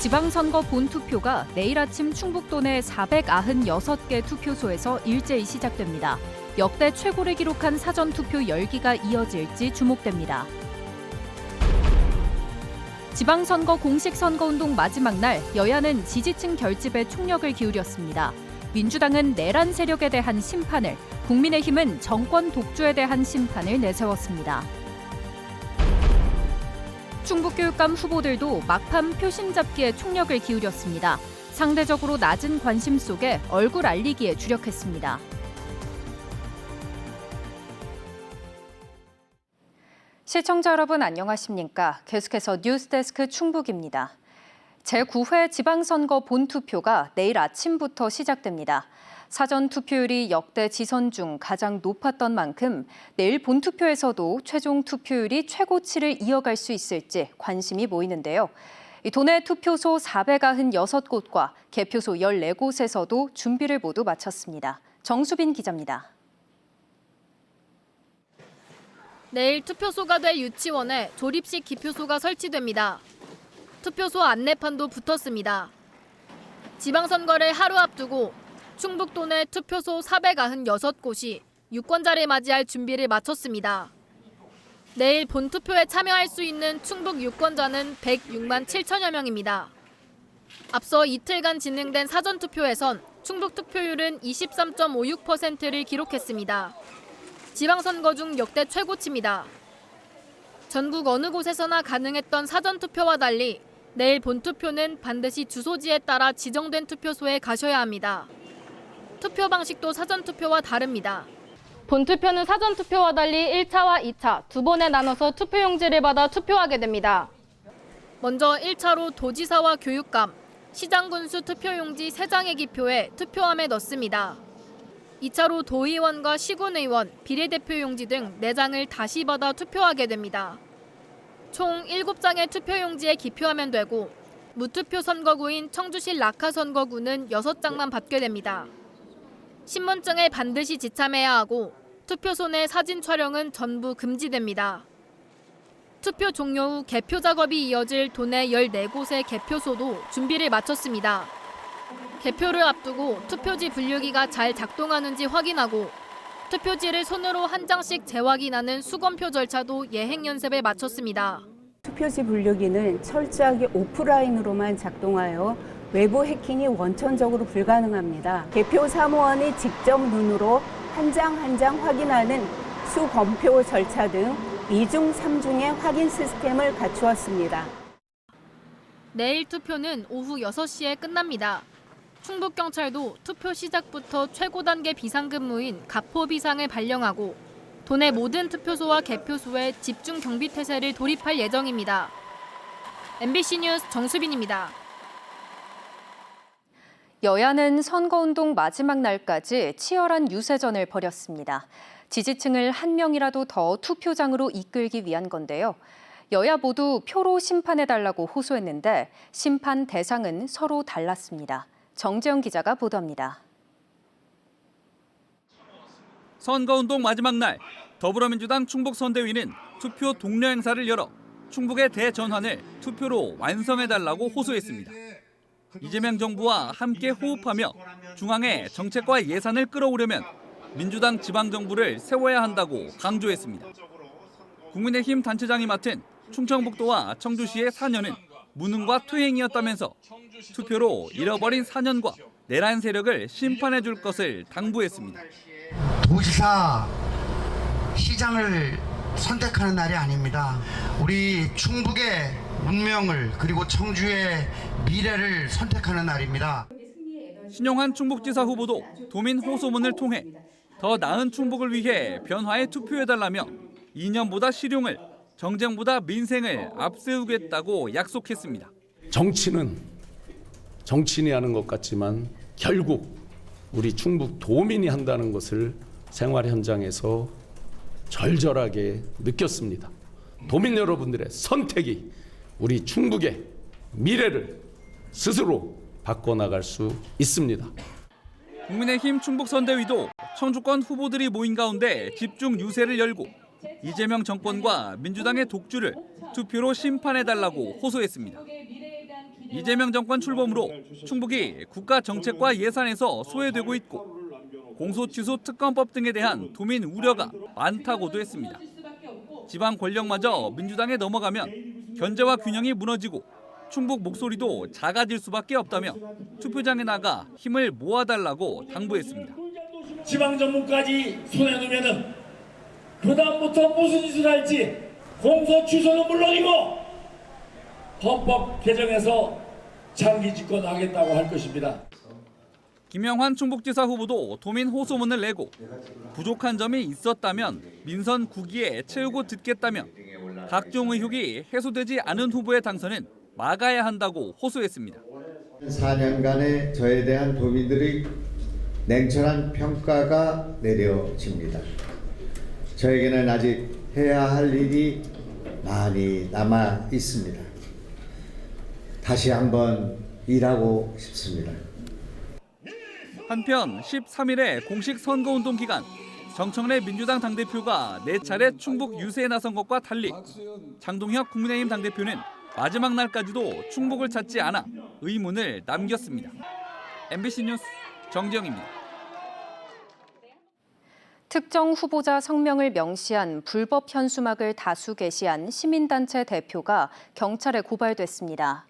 지방선거 본투표가 내일 아침 충북도 내 496개 투표소에서 일제히 시작됩니다. 역대 최고를 기록한 사전투표 열기가 이어질지 주목됩니다. 지방선거 공식 선거운동 마지막 날 여야는 지지층 결집에 총력을 기울였습니다. 민주당은 내란 세력에 대한 심판을, 국민의힘은 정권 독주에 대한 심판을 내세웠습니다. 충북교육감 후보들도 막판 표심 잡기에 총력을 기울였습니다. 상대적으로 낮은 관심 속에 얼굴 알리기에 주력했습니다. 시청자 여러분 안녕하십니까? 계속해서 뉴스데스크 충북입니다. 제9회 지방선거 본투표가 내일 아침부터 시작됩니다. 사전 투표율이 역대 지선 중 가장 높았던 만큼 내일 본투표에서도 최종 투표율이 최고치를 이어갈 수 있을지 관심이 모이는데요. 도내 투표소 496곳과 개표소 14곳에서도 준비를 모두 마쳤습니다. 정수빈 기자입니다. 내일 투표소가 될 유치원에 조립식 기표소가 설치됩니다. 투표소 안내판도 붙었습니다. 지방선거를 하루 앞두고 충북도 내 투표소 496곳이 유권자를 맞이할 준비를 마쳤습니다. 내일 본투표에 참여할 수 있는 충북 유권자는 106만 7천여 명입니다. 앞서 이틀간 진행된 사전투표에선 충북 투표율은 23.56%를 기록했습니다. 지방선거 중 역대 최고치입니다. 전국 어느 곳에서나 가능했던 사전투표와 달리 내일 본투표는 반드시 주소지에 따라 지정된 투표소에 가셔야 합니다. 투표 방식도 사전투표와 다릅니다. 본투표는 사전투표와 달리 1차와 2차 두 번에 나눠서 투표용지를 받아 투표하게 됩니다. 먼저 1차로 도지사와 교육감, 시장군수 투표용지 3장의 기표에 투표함에 넣습니다. 2차로 도의원과 시군의원, 비례대표용지 등 4장을 다시 받아 투표하게 됩니다. 총 7장의 투표용지에 기표하면 되고 무투표 선거구인 청주시 락하 선거구는 6장만 받게 됩니다. 신분증을 반드시 지참해야 하고 투표소 내 사진 촬영은 전부 금지됩니다. 투표 종료 후 개표 작업이 이어질 도내 14곳의 개표소도 준비를 마쳤습니다. 개표를 앞두고 투표지 분류기가 잘 작동하는지 확인하고 투표지를 손으로 한 장씩 재확인하는 수검표 절차도 예행 연습에 마쳤습니다. 투표지 분류기는 철저하게 오프라인으로만 작동하여 외부 해킹이 원천적으로 불가능합니다. 개표 사무원이 직접 눈으로 한 장 한 장 확인하는 수검표 절차 등 2중, 3중의 확인 시스템을 갖추었습니다. 내일 투표는 오후 6시에 끝납니다. 충북경찰도 투표 시작부터 최고 단계 비상근무인 가포 비상을 발령하고 도내 모든 투표소와 개표소에 집중 경비 태세를 돌입할 예정입니다. MBC 뉴스 정수빈입니다. 여야는 선거운동 마지막 날까지 치열한 유세전을 벌였습니다. 지지층을 한 명이라도 더 투표장으로 이끌기 위한 건데요. 여야 모두 표로 심판해달라고 호소했는데 심판 대상은 서로 달랐습니다. 정재영 기자가 보도합니다. 선거운동 마지막 날 더불어민주당 충북선대위는 투표 독려 행사를 열어 충북의 대전환을 투표로 완성해달라고 호소했습니다. 이재명 정부와 함께 호흡하며 중앙의 정책과 예산을 끌어오려면 민주당 지방정부를 세워야 한다고 강조했습니다. 국민의힘 단체장이 맡은 충청북도와 청주시의 4년은 무능과 투행이었다면서 투표로 잃어버린 4년과 내란 세력을 심판해 줄 것을 당부했습니다. 도지사, 시장을 선택하는 날이 아닙니다. 우리 충북의 운명을 그리고 청주의 미래를 선택하는 날입니다. 신용한 충북지사 후보도 도민 호소문을 통해 더 나은 충북을 위해 변화에 투표해달라며 이념보다 실용을, 정쟁보다 민생을 앞세우겠다고 약속했습니다. 정치는 정치인이 하는 것 같지만 결국 우리 충북 도민이 한다는 것을 생활 현장에서 절절하게 느꼈습니다. 도민 여러분들의 선택이 우리 충북의 미래를 스스로 바꿔나갈 수 있습니다. 국민의힘 충북선대위도 청주권 후보들이 모인 가운데 집중 유세를 열고 이재명 정권과 민주당의 독주를 투표로 심판해달라고 호소했습니다. 이재명 정권 출범으로 충북이 국가 정책과 예산에서 소외되고 있고 공소취소 특검법 등에 대한 도민 우려가 많다고도 했습니다. 지방 권력마저 민주당에 넘어가면 견제와 균형이 무너지고 충북 목소리도 작아질 수밖에 없다며 투표장에 나가 힘을 모아달라고 당부했습니다. 지방 정부까지 손에 놓으면은 그다음부터 무슨 짓을 할지 공소 취소는 물론이고 헌법 개정해서 장기 집권하겠다고 할 것입니다. 김영환 충북지사 후보도 도민 호소문을 내고 부족한 점이 있었다면 민선 9기에 채우고 듣겠다며 각종 의혹이 해소되지 않은 후보의 당선은 막아야 한다고 호소했습니다. 4년간의 저에 대한 도민들의 냉철한 평가가 내려집니다. 저에게는 아직 해야 할 일이 많이 남아 있습니다. 다시 한번 일하고 싶습니다. 한편 13일에 공식 선거운동 기간 정청래 민주당 당대표가 4차례 충북 유세에 나선 것과 달리 장동혁 국민의힘 당대표는 마지막 날까지도 충북을 찾지 않아 의문을 남겼습니다. MBC 뉴스 정지영입니다. 특정 후보자 성명을 명시한 불법 현수막을 다수 게시한 시민단체 대표가 경찰에 고발됐습니다.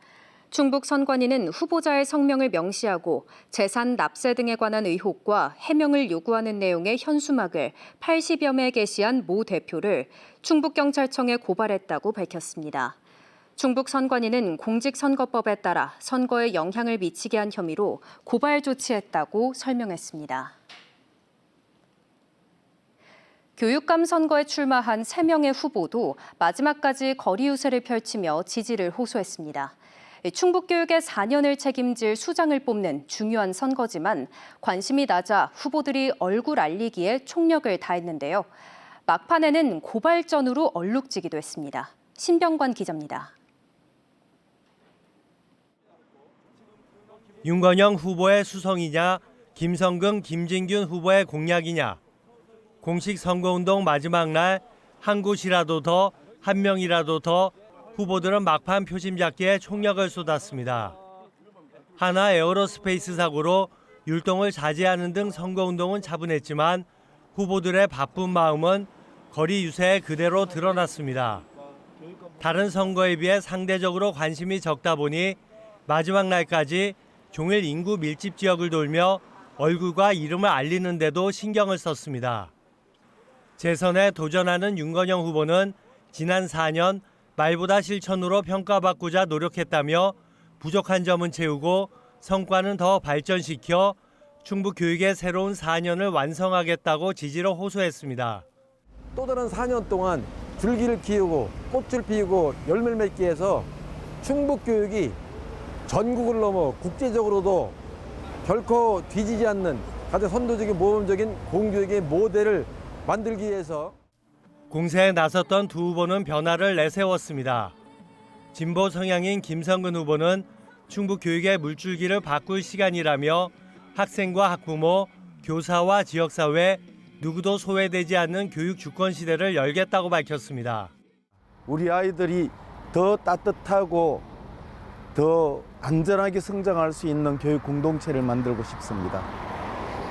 충북 선관위는 후보자의 성명을 명시하고 재산 납세 등에 관한 의혹과 해명을 요구하는 내용의 현수막을 80여 매 게시한 모 대표를 충북경찰청에 고발했다고 밝혔습니다. 충북 선관위는 공직선거법에 따라 선거에 영향을 미치게 한 혐의로 고발 조치했다고 설명했습니다. 교육감 선거에 출마한 3명의 후보도 마지막까지 거리 유세를 펼치며 지지를 호소했습니다. 충북교육의 4년을 책임질 수장을 뽑는 중요한 선거지만 관심이 낮아 후보들이 얼굴 알리기에 총력을 다했는데요. 막판에는 고발전으로 얼룩지기도 했습니다. 신병관 기자입니다. 윤건영 후보의 수성이냐, 김성근, 김진균 후보의 공약이냐. 공식 선거운동 마지막 날 한 곳이라도 더, 한 명이라도 더 후보들은 막판 표심 잡기에 총력을 쏟았습니다. 하나 에어로스페이스 사고로 율동을 자제하는 등 선거운동은 차분했지만 후보들의 바쁜 마음은 거리 유세에 그대로 드러났습니다. 다른 선거에 비해 상대적으로 관심이 적다 보니 마지막 날까지 종일 인구 밀집 지역을 돌며 얼굴과 이름을 알리는 데도 신경을 썼습니다. 재선에 도전하는 윤건영 후보는 지난 4년 말보다 실천으로 평가받고자 노력했다며 부족한 점은 채우고 성과는 더 발전시켜 충북 교육의 새로운 4년을 완성하겠다고 지지로 호소했습니다. 또 다른 4년 동안 줄기를 키우고 꽃을 피우고 열매를 맺기 위해서 충북 교육이 전국을 넘어 국제적으로도 결코 뒤지지 않는 가장 선도적인 모범적인 공교육의 모델을 만들기 위해서 공세에 나섰던 두 후보는 변화를 내세웠습니다. 진보 성향인 김성근 후보는 충북 교육의 물줄기를 바꿀 시간이라며 학생과 학부모, 교사와 지역사회 누구도 소외되지 않는 교육 주권 시대를 열겠다고 밝혔습니다. 우리 아이들이 더 따뜻하고 더 안전하게 성장할 수 있는 교육 공동체를 만들고 싶습니다.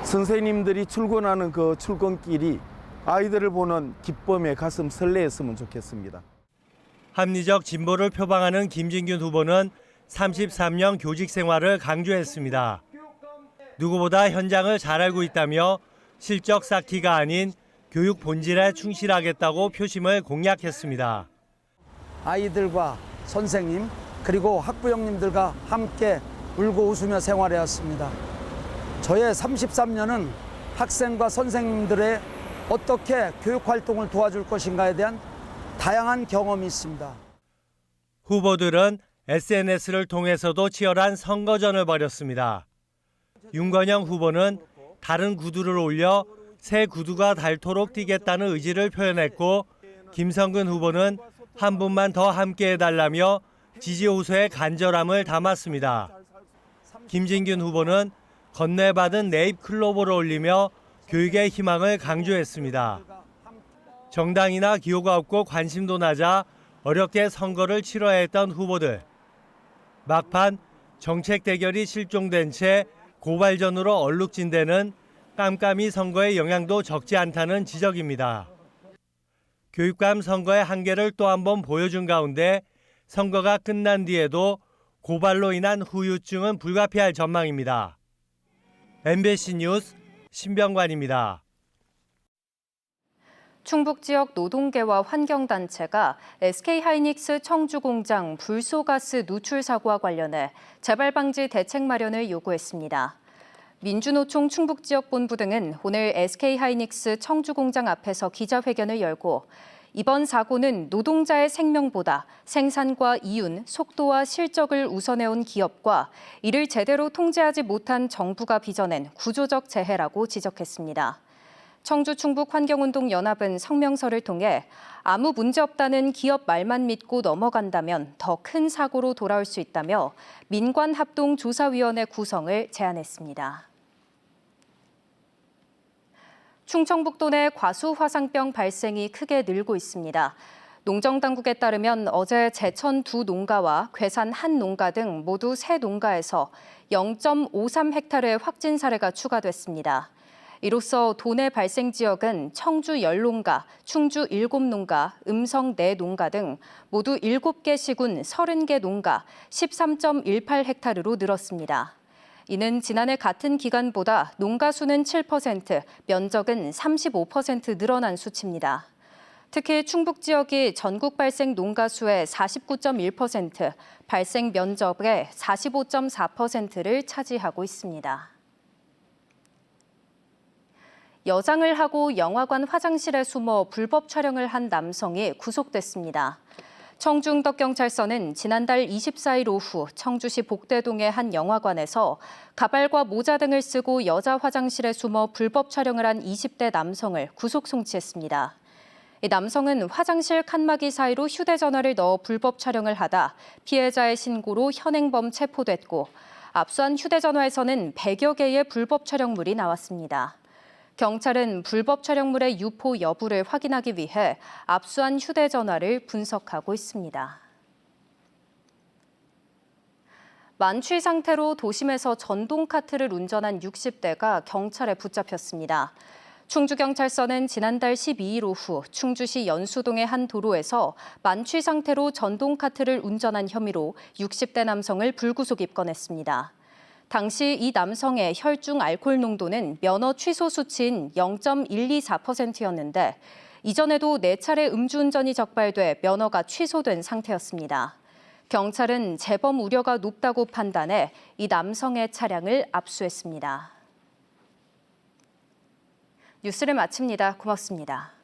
선생님들이 출근하는 그 출근길이 아이들을 보는 기쁨에 가슴 설레었으면 좋겠습니다. 합리적 진보를 표방하는 김진균 후보는 33년 교직 생활을 강조했습니다. 누구보다 현장을 잘 알고 있다며 실적 쌓기가 아닌 교육 본질에 충실하겠다고 표심을 공약했습니다. 아이들과 선생님 그리고 학부형님들과 함께 울고 웃으며 생활해왔습니다. 저의 33년은 학생과 선생님들의 어떻게 교육활동을 도와줄 것인가에 대한 다양한 경험이 있습니다. 후보들은 SNS를 통해서도 치열한 선거전을 벌였습니다. 윤건영 후보는 다른 구두를 올려 새 구두가 닳도록 뛰겠다는 의지를 표현했고 김성근 후보는 한 분만 더 함께해달라며 지지 호소의 간절함을 담았습니다. 김진균 후보는 건네받은 네잎 클로버를 올리며 교육의 희망을 강조했습니다. 정당이나 기호가 없고 관심도 낮아 어렵게 선거를 치러야 했던 후보들. 막판 정책 대결이 실종된 채 고발전으로 얼룩진 데는 깜깜이 선거의 영향도 적지 않다는 지적입니다. 교육감 선거의 한계를 또 한 번 보여준 가운데 선거가 끝난 뒤에도 고발로 인한 후유증은 불가피할 전망입니다. MBC 뉴스 신병관입니다. 충북 지역 노동계와 환경단체가 SK하이닉스 청주공장 불소가스 누출 사고와 관련해 재발 방지 대책 마련을 요구했습니다. 민주노총 충북지역본부 등은 오늘 SK하이닉스 청주공장 앞에서 기자회견을 열고 이번 사고는 노동자의 생명보다 생산과 이윤, 속도와 실적을 우선해온 기업과 이를 제대로 통제하지 못한 정부가 빚어낸 구조적 재해라고 지적했습니다. 청주 충북 환경운동연합은 성명서를 통해 아무 문제 없다는 기업 말만 믿고 넘어간다면 더 큰 사고로 돌아올 수 있다며 민관합동조사위원회 구성을 제안했습니다. 충청북도 내 과수화상병 발생이 크게 늘고 있습니다. 농정당국에 따르면 어제 제천 2농가와 괴산 1농가 등 모두 3농가에서 0.53헥타르의 확진 사례가 추가됐습니다. 이로써 도내 발생 지역은 청주 10농가, 충주 7농가, 음성 4농가 등 모두 7개 시군 30개 농가 13.18헥타르로 늘었습니다. 이는 지난해 같은 기간보다 농가 수는 7%, 면적은 35% 늘어난 수치입니다. 특히 충북 지역이 전국 발생 농가 수의 49.1%, 발생 면적의 45.4%를 차지하고 있습니다. 여장을 하고 영화관 화장실에 숨어 불법 촬영을 한 남성이 구속됐습니다. 청주흥덕경찰서는 지난달 24일 오후 청주시 복대동의 한 영화관에서 가발과 모자 등을 쓰고 여자 화장실에 숨어 불법 촬영을 한 20대 남성을 구속 송치했습니다. 이 남성은 화장실 칸막이 사이로 휴대전화를 넣어 불법 촬영을 하다 피해자의 신고로 현행범 체포됐고 압수한 휴대전화에서는 100여 개의 불법 촬영물이 나왔습니다. 경찰은 불법 촬영물의 유포 여부를 확인하기 위해 압수한 휴대전화를 분석하고 있습니다. 만취 상태로 도심에서 전동카트를 운전한 60대가 경찰에 붙잡혔습니다. 충주경찰서는 지난달 12일 오후 충주시 연수동의 한 도로에서 만취 상태로 전동카트를 운전한 혐의로 60대 남성을 불구속 입건했습니다. 당시 이 남성의 혈중 알코올 농도는 면허 취소 수치인 0.124%였는데 이전에도 4차례 음주운전이 적발돼 면허가 취소된 상태였습니다. 경찰은 재범 우려가 높다고 판단해 이 남성의 차량을 압수했습니다. 뉴스를 마칩니다. 고맙습니다.